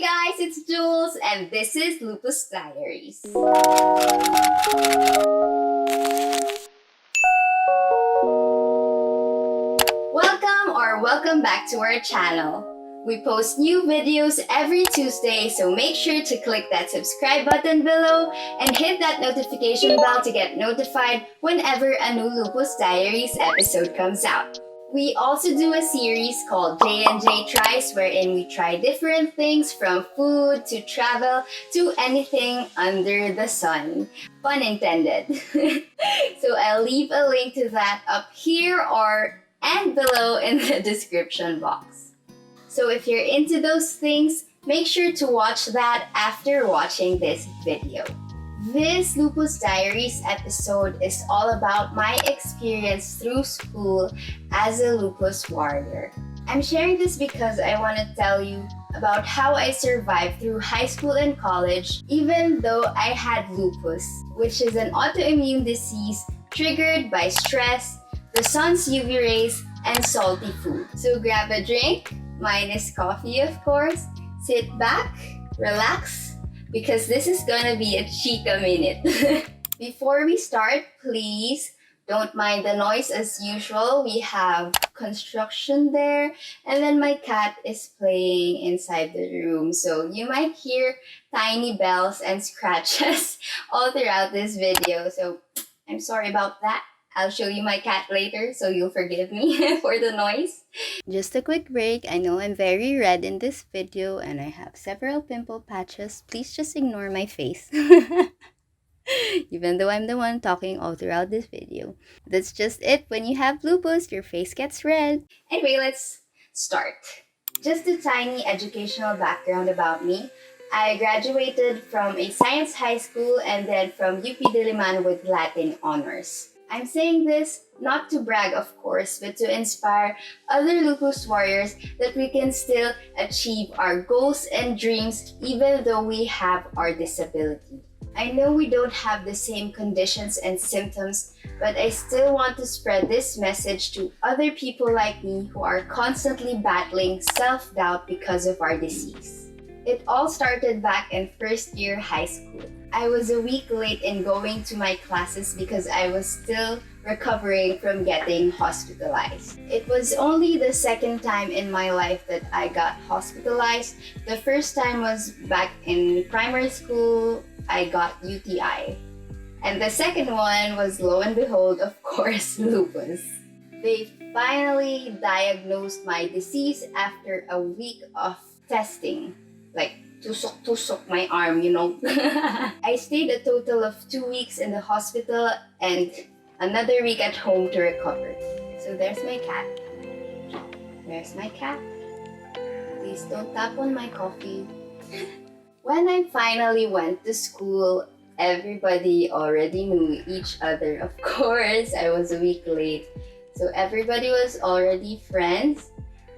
guys, it's Jules and this is Lupus Diaries. Welcome back to our channel. We post new videos every Tuesday, so make sure to click that subscribe button below and hit that notification bell to get notified whenever a new Lupus Diaries episode comes out. We also do a series called J&J Tries, wherein we try different things from food to travel to anything under the sun. Pun intended. So I'll leave a link to that up here and below in the description box. So if you're into those things, make sure to watch that after watching this video. This Lupus Diaries episode is all about my experience through school as a lupus warrior. I'm sharing this because I want to tell you about how I survived through high school and college even though I had lupus, which is an autoimmune disease triggered by stress, the sun's UV rays, and salty food. So grab a drink, mine is coffee of course, sit back, relax, because this is gonna be a chica minute. Before we start, please don't mind the noise as usual. We have construction there, and then my cat is playing inside the room. So you might hear tiny bells and scratches all throughout this video. So I'm sorry about that. I'll show you my cat later, so you'll forgive me for the noise. Just a quick break. I know I'm very red in this video and I have several pimple patches. Please just ignore my face. Even though I'm the one talking all throughout this video. That's just it. When you have lupus, your face gets red. Anyway, let's start. Just a tiny educational background about me. I graduated from a science high school and then from UP Diliman with Latin honors. I'm saying this not to brag, of course, but to inspire other lupus warriors that we can still achieve our goals and dreams even though we have our disability. I know we don't have the same conditions and symptoms, but I still want to spread this message to other people like me who are constantly battling self-doubt because of our disease. It all started back in first year high school. I was a week late in going to my classes because I was still recovering from getting hospitalized. It was only the second time in my life that I got hospitalized. The first time was back in primary school. I got UTI. And the second one was, lo and behold, of course, lupus. They finally diagnosed my disease after a week of testing. Like, tusok my arm, you know. I stayed a total of 2 weeks in the hospital and another week at home to recover. So there's my cat. There's my cat. Please don't tap on my coffee. When I finally went to school, everybody already knew each other. Of course, I was a week late. So everybody was already friends.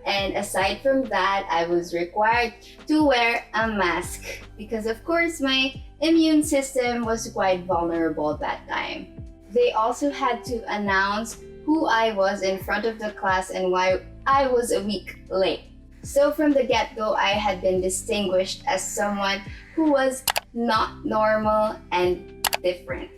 And aside from that, I was required to wear a mask because of course my immune system was quite vulnerable that time. They also had to announce who I was in front of the class and why I was a week late. So from the get-go, I had been distinguished as someone who was not normal and different.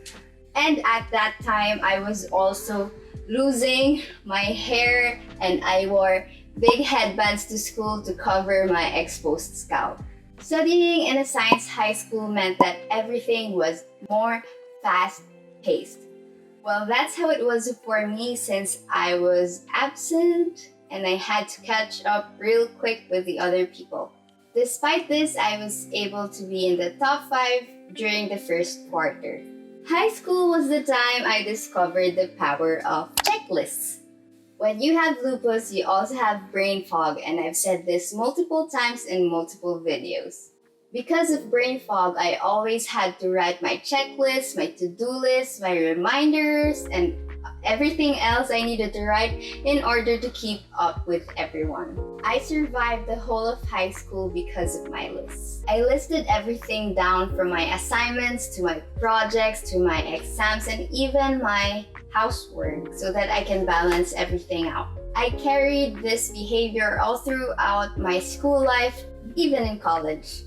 And at that time, I was also losing my hair and I wore big headbands to school to cover my exposed scalp. Studying in a science high school meant that everything was more fast-paced. Well, that's how it was for me since I was absent and I had to catch up real quick with the other people. Despite this, I was able to be in the top 5 during the first quarter. High school was the time I discovered the power of checklists. When you have lupus, you also have brain fog, and I've said this multiple times in multiple videos. Because of brain fog, I always had to write my checklist, my to-do list, my reminders, and everything else I needed to write in order to keep up with everyone. I survived the whole of high school because of my lists. I listed everything down from my assignments to my projects to my exams and even my housework so that I can balance everything out. I carried this behavior all throughout my school life even in college.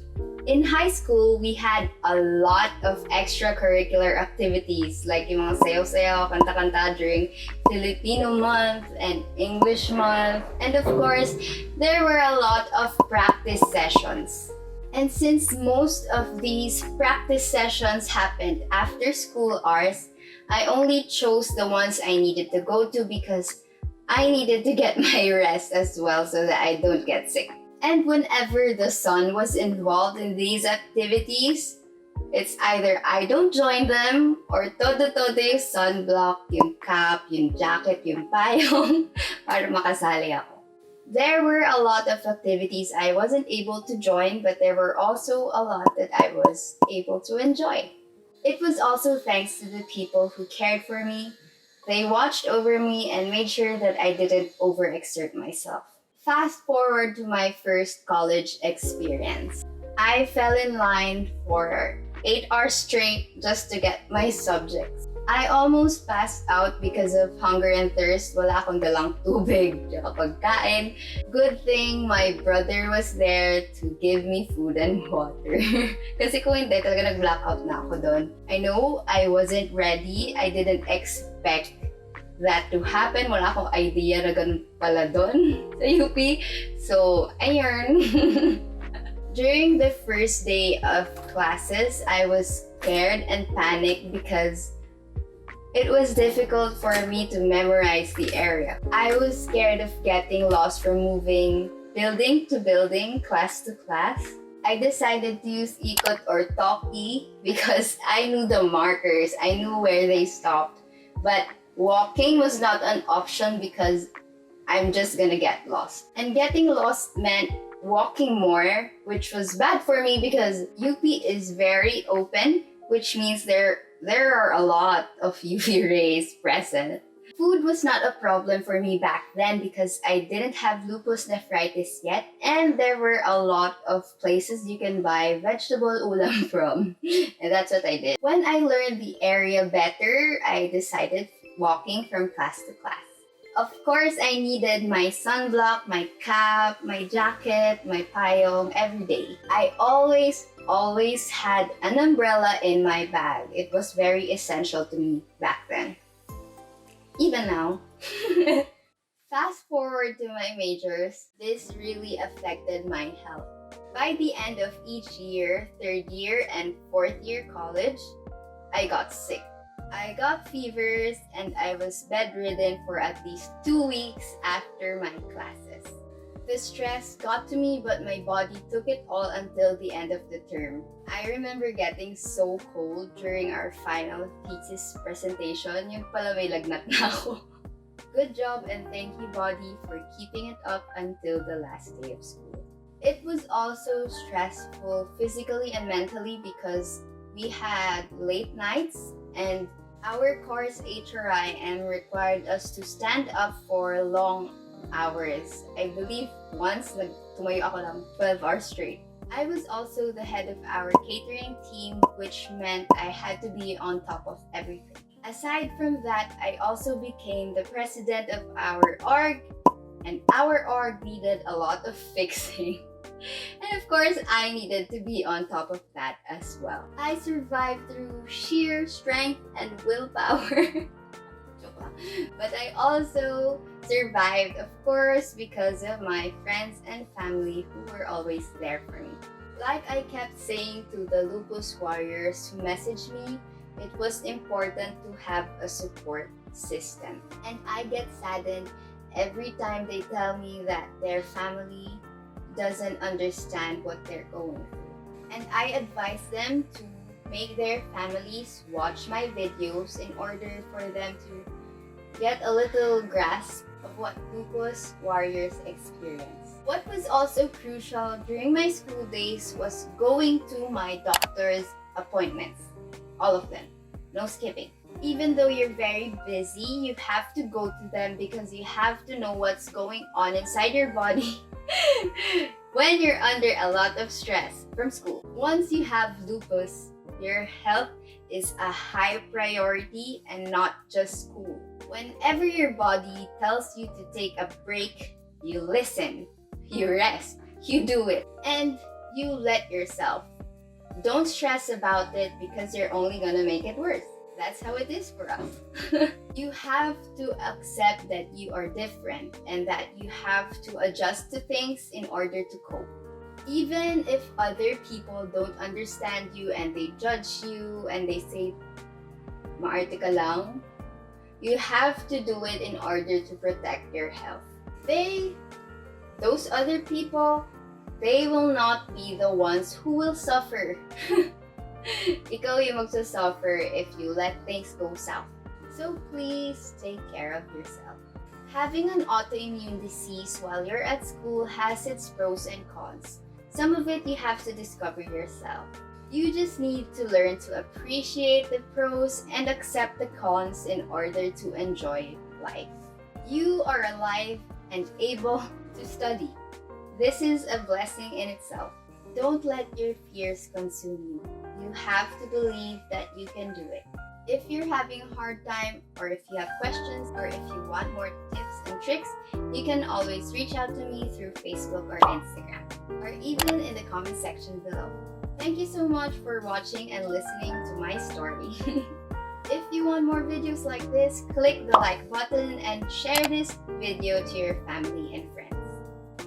In high school, we had a lot of extracurricular activities like yung mga sayaw-sayaw, kanta-kanta during Filipino month and English month. And of course, there were a lot of practice sessions. And since most of these practice sessions happened after school hours, I only chose the ones I needed to go to because I needed to get my rest as well so that I don't get sick. And whenever the sun was involved in these activities, it's either I don't join them or todo-todo yung sunblock, yung cap, yung jacket, yung payong para makasali ako. There were a lot of activities I wasn't able to join, but there were also a lot that I was able to enjoy. It was also thanks to the people who cared for me. They watched over me and made sure that I didn't overexert myself. Fast forward to my first college experience. I fell in line for 8 hours straight just to get my subjects. I almost passed out because of hunger and thirst. Wala akong dalang tubig, tsaka pagkain. Good thing my brother was there to give me food and water. Kasi kung hindi, talaga nag-blackout na ako doon. I know I wasn't ready. I didn't expect that to happen. Wala akong idea na ganun pala doon sa UP. So, ayun. During the first day of classes, I was scared and panicked because it was difficult for me to memorize the area. I was scared of getting lost from moving building to building, class to class. I decided to use ikot or talkie because I knew the markers. I knew where they stopped. But walking was not an option because I'm just gonna get lost. And getting lost meant walking more, which was bad for me because UP is very open, which means there are a lot of UV rays present. Food was not a problem for me back then because I didn't have lupus nephritis yet, and there were a lot of places you can buy vegetable ulam from. And that's what I did. When I learned the area better, I decided walking from class to class. Of course, I needed my sunblock, my cap, my jacket, my payong every day. I always had an umbrella in my bag. It was very essential to me back then. Even now. Fast forward to my majors, this really affected my health. By the end of each year, third year and fourth year college, I got sick. I got fevers and I was bedridden for at least 2 weeks after my classes. The stress got to me, but my body took it all until the end of the term. I remember getting so cold during our final thesis presentation. Yung pala may lagnat na ako. Good job and thank you, body, for keeping it up until the last day of school. It was also stressful physically and mentally because we had late nights and our course HRIM required us to stand up for long hours. I believe once tumayo ako lang 12 hours straight. I was also the head of our catering team, which meant I had to be on top of everything. Aside from that, I also became the president of our org, and our org needed a lot of fixing. And of course, I needed to be on top of that as well. I survived through sheer strength and willpower. But I also survived, of course, because of my friends and family who were always there for me. Like I kept saying to the lupus warriors who messaged me, it was important to have a support system. And I get saddened every time they tell me that their family doesn't understand what they're going through. And I advise them to make their families watch my videos in order for them to get a little grasp of what lupus warriors experience. What was also crucial during my school days was going to my doctor's appointments. All of them. No skipping. Even though you're very busy, you have to go to them because you have to know what's going on inside your body when you're under a lot of stress from school. Once you have lupus, your health is a high priority and not just school. Whenever your body tells you to take a break, you listen, you rest, you do it. And you let yourself. Don't stress about it because you're only gonna make it worse. That's how it is for us. You have to accept that you are different and that you have to adjust to things in order to cope. Even if other people don't understand you and they judge you and they say, maarte ka lang, you have to do it in order to protect your health. Those other people, they will not be the ones who will suffer. Ikaw yung magsasuffer if you let things go south. So please take care of yourself. Having an autoimmune disease while you're at school has its pros and cons. Some of it you have to discover yourself. You just need to learn to appreciate the pros and accept the cons in order to enjoy life. You are alive and able to study. This is a blessing in itself. Don't let your fears consume you. You have to believe that you can do it. If you're having a hard time, or if you have questions, or if you want more tips and tricks, you can always reach out to me through Facebook or Instagram, or even in the comment section below. Thank you so much for watching and listening to my story. If you want more videos like this, click the like button and share this video to your family and friends.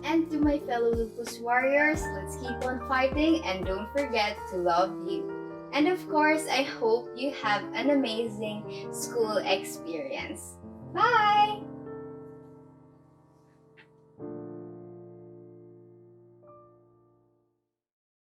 And to my fellow Lupus warriors, let's keep on fighting and don't forget to love you. And of course, I hope you have an amazing school experience. Bye!